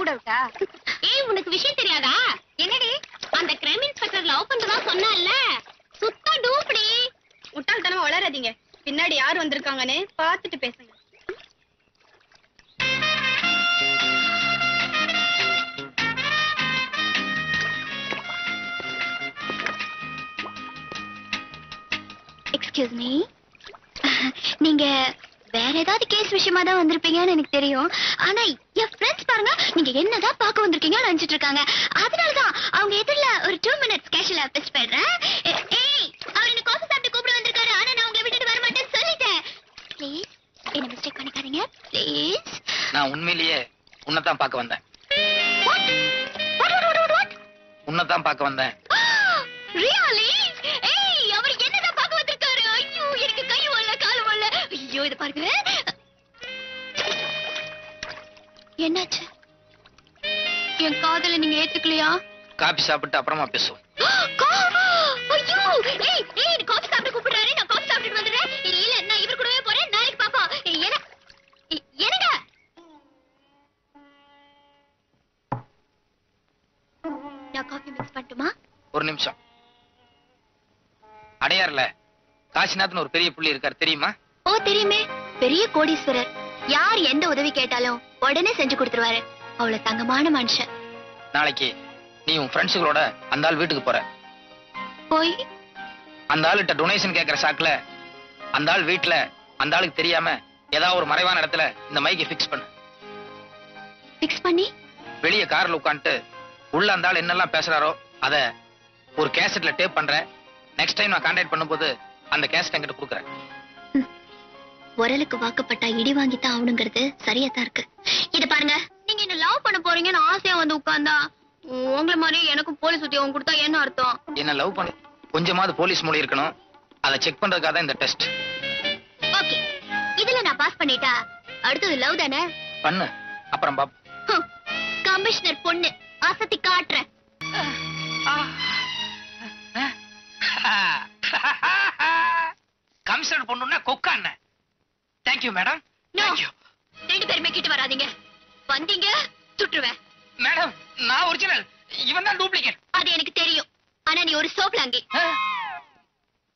கூட விட்டா? ஏய் உனக்கு விஷயம் தெரியாதா? என்னடி அந்த கிரைம் இன்ஸ்பெக்டர் லவ் பண்றதா சொன்னான்ல, சுத்த டூப்டி. முட்டாள்தனமா வளராதீங்க. பின்னாடி யார் வந்திருக்காங்கன்னு பாத்துட்டு பேசுங்க. எக்ஸ்கியூஸ் மீ, நீங்க வேற ஏதாவது கேஸ் விஷயமா தான் வந்திருப்பீங்கன்னு எனக்கு தெரியும். ஆனா என் ஃப்ரெண்ட்ஸ் பாருங்க, நீங்க என்னதான் பார்க்க வந்திருக்கீங்கன்னு நினைச்சிட்டு இருக்காங்க. அதனாலதான் அவங்க எதிரில ஒரு 2 minutes கேஷுவலா பேச போயிடுறேன். ஏய், அவர் என்ன காஃபி சாப்பிட்டு கூப்பிட வந்திருக்காரு. ஆனா நான் உங்களை விட்டுட்டு வர மாட்டேன்னு சொல்லிட்டேன். ப்ளீஸ் என்ன மிஸ்டேக் பண்ணிக்காதீங்க ப்ளீஸ். நான் உண்மையிலேயே உன்னைத்தான் பார்க்க வந்தேன். உன்னைத்தான் பார்க்க வந்தேன். ரியலி? ஏய், அவர் என்னதான் பார்க்க வந்திருக்காரு? ஐயோ, எனக்கு கை ஓடல, கால் ஓடல. ஐயோ, இத பாருங்க. என்னாச்சு? என் காதல நீங்க ஏத்துக்கலையா? காபி சாப்பிட்டு அப்புறமா பேசுவோம். ஐயோ, ஏய் ஏய், காபி சாப்பிட்டு கூப்பிடுறாரு. நான் காபி சாப்பிட்டு வந்துடுறேன். இல்ல, நான் இவர் கூடவே போறேன். நாளைக்கு பாப்போம். என்னங்க? நான் காபி மிக்ஸ் பண்ணட்டுமா? ஒரு நிமிஷம். அடையார்ல காசிநாத்னு ஒரு பெரிய புள்ளி இருக்காரு, தெரியுமா? ஓ தெரியுமே, பெரிய கோடீஸ்வரர். யார் எந்த உதவி கேட்டாலும் உடனே செஞ்சு கொடுத்துருவாரு. அவ்வளவு தங்கமான மனுஷன். நாளைக்கு நீ உன் ஃப்ரெண்ட்ஸுகளோட அந்த ஆள் வீட்டுக்கு போற. போய் அந்த ஆளுகிட்ட டொனேஷன் கேட்கிற சாக்குல அந்த ஆள் வீட்டுல அந்த ஆளுக்கு தெரியாம ஏதாவது ஒரு மறைவான இடத்துல இந்த மைக்கை ஃபிக்ஸ் பண்ணு. ஃபிக்ஸ் பண்ணி வெளிய கார்ல உட்காந்துட்டு உள்ள அந்த ஆள் என்னெல்லாம் பேசுறாரோ அத ஒரு கேசட்ல டேப் பண்ற. நெக்ஸ்ட் டைம் நான் கான்டாக்ட் பண்ணும்போது அந்த கேசட் என்கிட்ட கொடுக்குறேன். உரலுக்கு வாக்கப்பட்டா இடி வாங்கித்தான் ஆகணுங்கிறது சரியா தான் இருக்கு. இத பாருங்க, நீங்க என்ன லவ் பண்ண போறீங்கன்னு ஆசையா வந்து உட்கார்ந்தா உங்களை மாதிரி எனக்கும் போலீஸ் உத்தியோகம் கொடுத்தா என்ன அர்த்தம்? என்ன லவ் பண்ண கொஞ்சமாவது போலீஸ் மொழி இருக்கணும். அதை செக் பண்றதுக்காக தான் இந்த டெஸ்ட். ஓகே, இதுல நான் பாஸ் பண்ணிட்டா அடுத்தது லவ் தானே? பண்ணு, அப்புறம் பாப். கமிஷனர் பொண்ணு அசத்தி காட்டுறேன். கமிஷனர் பொண்ணுன்னா கொக்கா என்ன? Thank you madam. ரெண்டு பேருமே கிட்ட வராதீங்க. வந்தீங்க சுட்டுருவேன். மேடம், நான் ஒரிஜினல், இவன் தான் டூப்ளிகேட். அது எனக்கு தெரியும். ஆனா நீ ஒரு சோப்லாங்கி.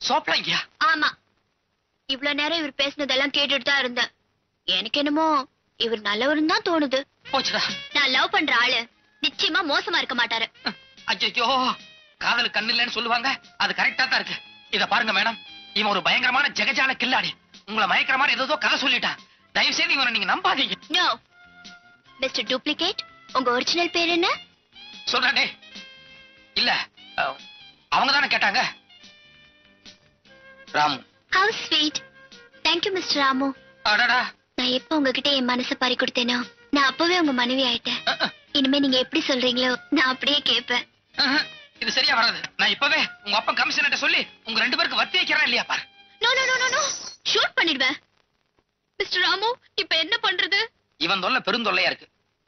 சோப்லாங்கியா? ஆமா. இவ்வளவு நேரம் இவர் பேசினதெல்லாம் கேட்டுட்டு தான் இருந்தேன். எனக்கு என்னமோ இவர் நல்லவருன்னு தான் தோணுது. போச்சுடா. நான் லவ் பண்ற ஆளு நிச்சயமா மோசமா இருக்க மாட்டாரு. ஐயோ, காதல் கண்ணு இல்லைன்னு சொல்லுவாங்க, அது கரெக்டா தான் இருக்கு. இத பாருங்க மேடம், இவன் ஒரு பயங்கரமான ஜெகஜால கில்லாடி. உங்களை மயக்கிற மாதிரி ஏதோ கதை சொல்லிட்டான். தயவு செய்து இவனை நீங்க நம்பாதீங்க. நோ மிஸ்டர் டூப்ளிகேட், உங்க ஒரிஜினல் பேர் என்ன? சொல்றே. இல்ல, அவங்க தானே கேட்டாங்க. Ramu. Have sweet. Thank you mister Ramu. அடடா, நான் எப்ப உங்ககிட்ட என் மனசை பறி கொடுத்தேனோ நான் அப்பவே உங்க மனைவி ஆயிட்டேன். இனிமே நீங்க எப்படி சொல்றீங்களோ நான் அப்படியே கேட்பேன். இது சரியா வராது. நான் இப்பவே உங்க அப்பா கமிஷனர்ட்ட சொல்லி உங்க ரெண்டு பேருக்கு வத்தி வைக்கிறேன் இல்லையா பாரு. No no no no, shoot பண்ணிடுவேன். மிஸ்டர் ராமு, இப்ப என்ன பண்றது? இவன் தொல்லை பெருந்தொல்லையா இருக்கு.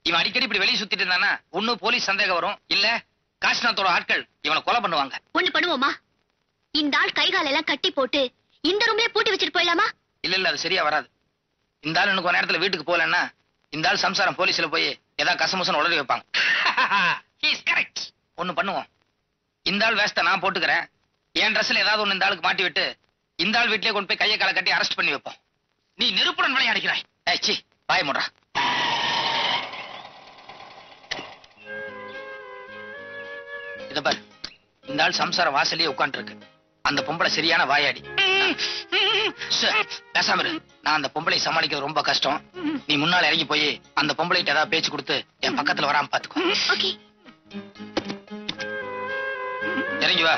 இவன் அடிக்கடி இப்படி வெளியே சுத்திட்டு இருந்தானா ஒண்ணு போலீஸ் சந்தேகம் வரும், இல்ல காசிநாத்தோட ஆட்கள் இவனை கொலை பண்ணுவாங்க. ஒண்ணு பண்ணுவோமா? இந்த ஆள் கைகால எல்லாம் கட்டி போட்டு இந்த ரூம்லயே பூட்டி வச்சிட்டு போயிடலாமா? இல்ல இல்ல, அது சரியா வராது. இந்த ஆள் இன்னும் கொஞ்ச நேரத்துல வீட்டுக்கு போலன்னா இந்த ஆள் சம்சாரம் போலீஸ்ல போய் ஏதாவது கசமுசன் உடனே வைப்பாங்க. ஒண்ணு பண்ணுவோம், இந்த ஆள் வேஸ்ட நான் போட்டுக்கிறேன். என் ட்ரெஸ்ல ஏதாவது ஒண்ணு இந்த ஆளுக்கு மாட்டி விட்டு இந்த ஆள் வீட்லயே கொண்டு போய் கையை காலை கட்டி அரெஸ்ட் பண்ணி வைப்போம். நீ நெருப்புடன் விளையாடுகிறாய். சி பாய முடுறா. இத பாரு, இந்த ஆள் சம்சார வாசலையே உட்கார்ந்து இருக்கு. அந்த பொம்பளை சரியான வாயாடி. பேசாம இரு. நான் அந்த பொம்பளை சமாளிக்கிறது ரொம்ப கஷ்டம். நீ முன்னால இறங்கி போய் அந்த பொம்பளைகிட்ட ஏதாவது பேச்சு கொடுத்து என் பக்கத்துல வராம பாத்துக்கோ. ஓகே, இறங்கி வா.